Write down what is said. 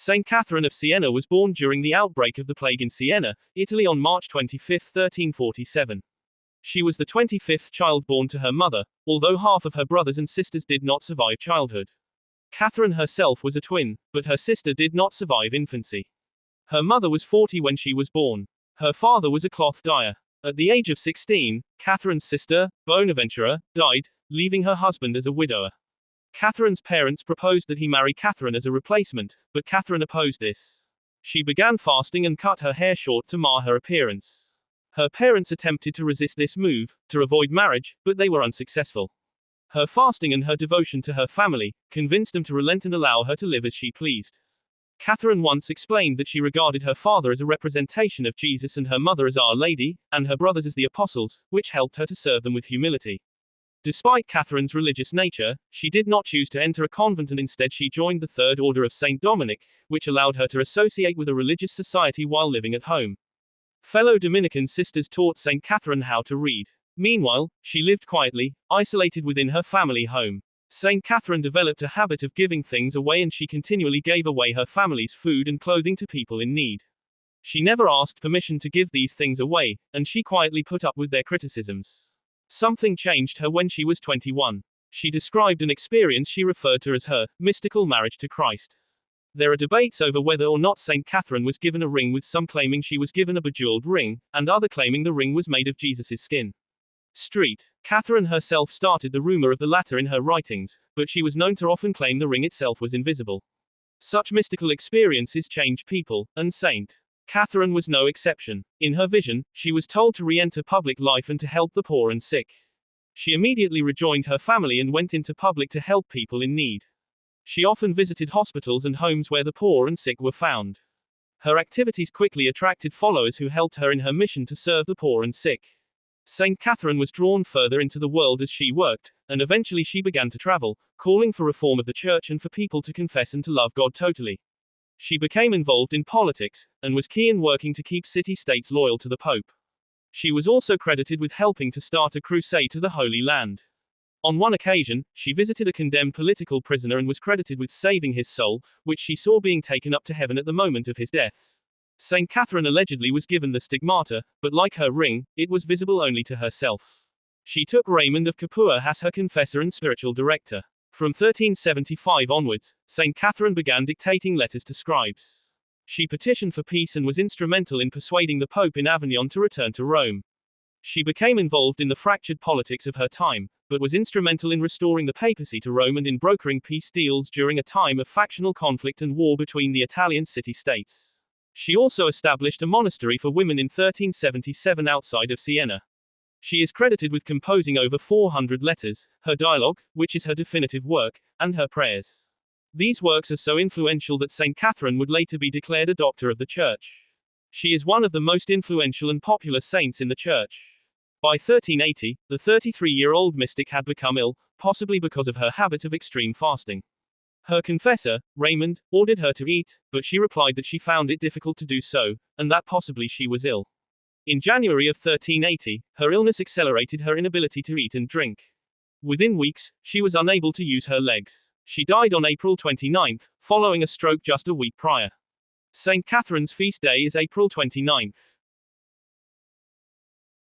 Saint Catherine of Siena was born during the outbreak of the plague in Siena, Italy on March 25, 1347. She was the 25th child born to her mother, although half of her brothers and sisters did not survive childhood. Catherine herself was a twin, but her sister did not survive infancy. Her mother was 40 when she was born. Her father was a cloth dyer. At the age of 16, Catherine's sister, Bonaventura, died, leaving her husband as a widower. Catherine's parents proposed that he marry Catherine as a replacement, but Catherine opposed this. She began fasting and cut her hair short to mar her appearance. Her parents attempted to resist this move, to avoid marriage, but they were unsuccessful. Her fasting and her devotion to her family convinced them to relent and allow her to live as she pleased. Catherine once explained that she regarded her father as a representation of Jesus and her mother as Our Lady, and her brothers as the apostles, which helped her to serve them with humility. Despite Catherine's religious nature, she did not choose to enter a convent and instead she joined the Third Order of St. Dominic, which allowed her to associate with a religious society while living at home. Fellow Dominican sisters taught St. Catherine how to read. Meanwhile, she lived quietly, isolated within her family home. St. Catherine developed a habit of giving things away and she continually gave away her family's food and clothing to people in need. She never asked permission to give these things away, and she quietly put up with their criticisms. Something changed her when she was 21. She described an experience she referred to as her mystical marriage to Christ. There are debates over whether or not St. Catherine was given a ring, with some claiming she was given a bejeweled ring, and other claiming the ring was made of Jesus' skin. Catherine herself started the rumor of the latter in her writings, but she was known to often claim the ring itself was invisible. Such mystical experiences change people, and St. Catherine was no exception. In her vision, she was told to re-enter public life and to help the poor and sick. She immediately rejoined her family and went into public to help people in need. She often visited hospitals and homes where the poor and sick were found. Her activities quickly attracted followers who helped her in her mission to serve the poor and sick. St. Catherine was drawn further into the world as she worked, and eventually she began to travel, calling for reform of the church and for people to confess and to love God totally. She became involved in politics, and was key in working to keep city-states loyal to the Pope. She was also credited with helping to start a crusade to the Holy Land. On one occasion, she visited a condemned political prisoner and was credited with saving his soul, which she saw being taken up to heaven at the moment of his death. St. Catherine allegedly was given the stigmata, but like her ring, it was visible only to herself. She took Raymond of Capua as her confessor and spiritual director. From 1375 onwards, St. Catherine began dictating letters to scribes. She petitioned for peace and was instrumental in persuading the Pope in Avignon to return to Rome. She became involved in the fractured politics of her time, but was instrumental in restoring the papacy to Rome and in brokering peace deals during a time of factional conflict and war between the Italian city-states. She also established a monastery for women in 1377 outside of Siena. She is credited with composing over 400 letters, her dialogue, which is her definitive work, and her prayers. These works are so influential that St. Catherine would later be declared a doctor of the Church. She is one of the most influential and popular saints in the Church. By 1380, the 33-year-old mystic had become ill, possibly because of her habit of extreme fasting. Her confessor, Raymond, ordered her to eat, but she replied that she found it difficult to do so, and that possibly she was ill. In January of 1380, her illness accelerated her inability to eat and drink. Within weeks, she was unable to use her legs. She died on April 29, following a stroke just a week prior. St. Catherine's feast day is April 29.